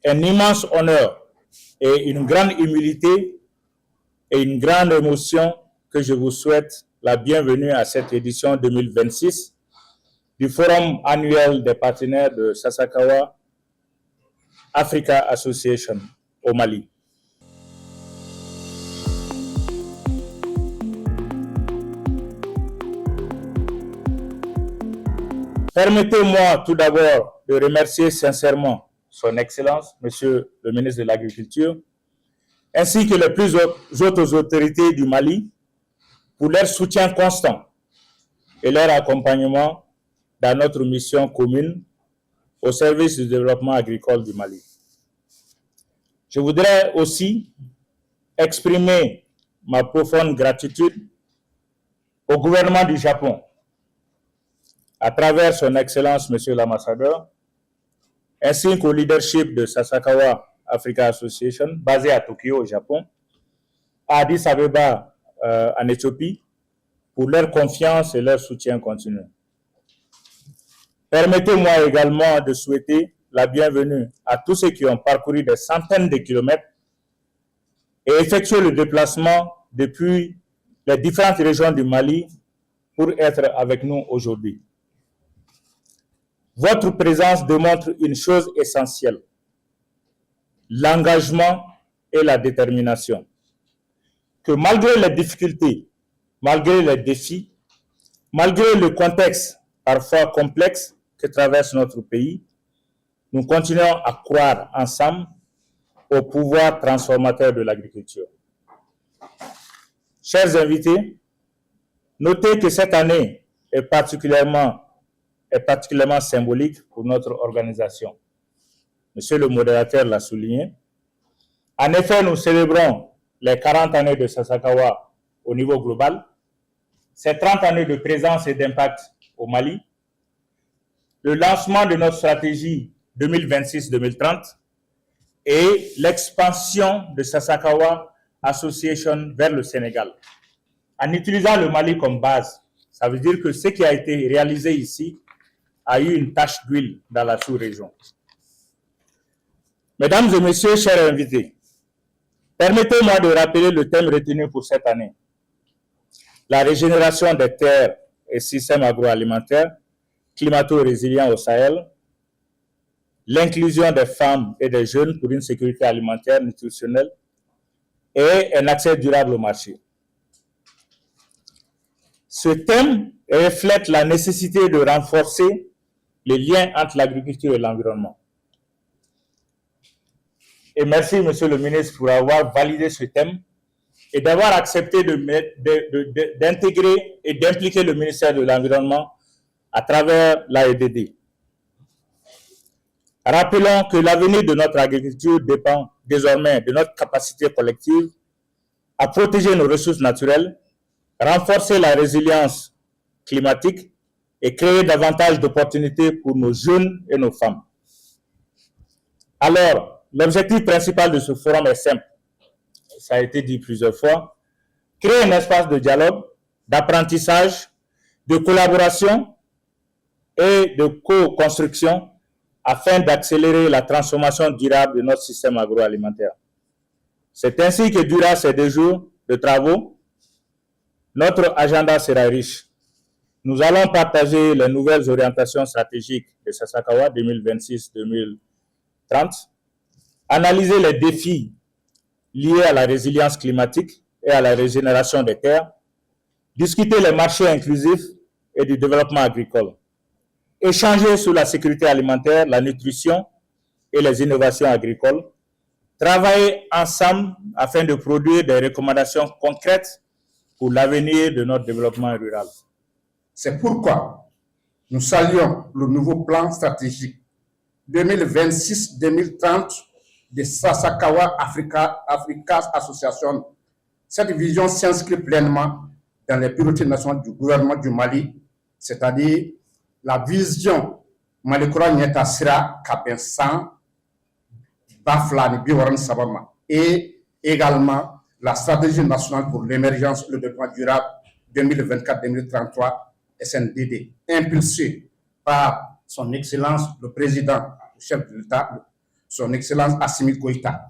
un immense honneur et une grande humilité et une grande émotion que je vous souhaite la bienvenue à cette édition 2026 du Forum annuel des partenaires de Sasakawa Africa Association au Mali. Permettez-moi tout d'abord de remercier sincèrement Son Excellence, Monsieur le ministre de l'Agriculture, ainsi que les plus hautes autorités du Mali pour leur soutien constant et leur accompagnement dans notre mission commune au service du développement agricole du Mali. Je voudrais aussi exprimer ma profonde gratitude au gouvernement du Japon, à travers son Excellence, Monsieur l'Ambassadeur, ainsi qu'au leadership de Sasakawa Africa Association, basé à Tokyo, au Japon, à Addis Abeba, en Éthiopie, pour leur confiance et leur soutien continu. Permettez-moi également de souhaiter la bienvenue à tous ceux qui ont parcouru des centaines de kilomètres et effectué le déplacement depuis les différentes régions du Mali pour être avec nous aujourd'hui. Votre présence démontre une chose essentielle, l'engagement et la détermination. Que malgré les difficultés, malgré les défis, malgré le contexte parfois complexe que traverse notre pays, nous continuons à croire ensemble au pouvoir transformateur de l'agriculture. Chers invités, notez que cette année est particulièrement symbolique pour notre organisation. Monsieur le modérateur l'a souligné. En effet, nous célébrons les 40 années de Sasakawa au niveau global, ces 30 années de présence et d'impact au Mali, le lancement de notre stratégie 2026-2030 et l'expansion de Sasakawa Association vers le Sénégal. En utilisant le Mali comme base, ça veut dire que ce qui a été réalisé ici a eu une tache d'huile dans la sous-région. Mesdames et messieurs, chers invités, permettez-moi de rappeler le thème retenu pour cette année. La régénération des terres et systèmes agroalimentaires, climato-résilients au Sahel, l'inclusion des femmes et des jeunes pour une sécurité alimentaire nutritionnelle et un accès durable au marché. Ce thème reflète la nécessité de renforcer les liens entre l'agriculture et l'environnement. Et merci, Monsieur le ministre, pour avoir validé ce thème et d'avoir accepté d'intégrer et d'impliquer le ministère de l'Environnement à travers l'AEDD. Rappelons que l'avenir de notre agriculture dépend désormais de notre capacité collective à protéger nos ressources naturelles, renforcer la résilience climatique et créer davantage d'opportunités pour nos jeunes et nos femmes. Alors, l'objectif principal de ce forum est simple. Ça a été dit plusieurs fois. Créer un espace de dialogue, d'apprentissage, de collaboration et de co-construction afin d'accélérer la transformation durable de notre système agroalimentaire. C'est ainsi que durant ces 2 jours de travaux, notre agenda sera riche. Nous allons partager les nouvelles orientations stratégiques de Sasakawa 2026-2030, analyser les défis liés à la résilience climatique et à la régénération des terres, discuter les marchés inclusifs et du développement agricole, échanger sur la sécurité alimentaire, la nutrition et les innovations agricoles, travailler ensemble afin de produire des recommandations concrètes pour l'avenir de notre développement rural. C'est pourquoi nous saluons le nouveau plan stratégique 2026-2030 de Sasakawa Africa Association. Cette vision s'inscrit pleinement dans les priorités nationales du gouvernement du Mali, c'est-à-dire la vision Malikura Nyeta Sira Kapensan Baflani Biwaran Sabama et également la stratégie nationale pour l'émergence et le développement durable 2024-2033 SNDD, impulsée par son Excellence le Président, le chef de l'État, son Excellence Assimi Goïta,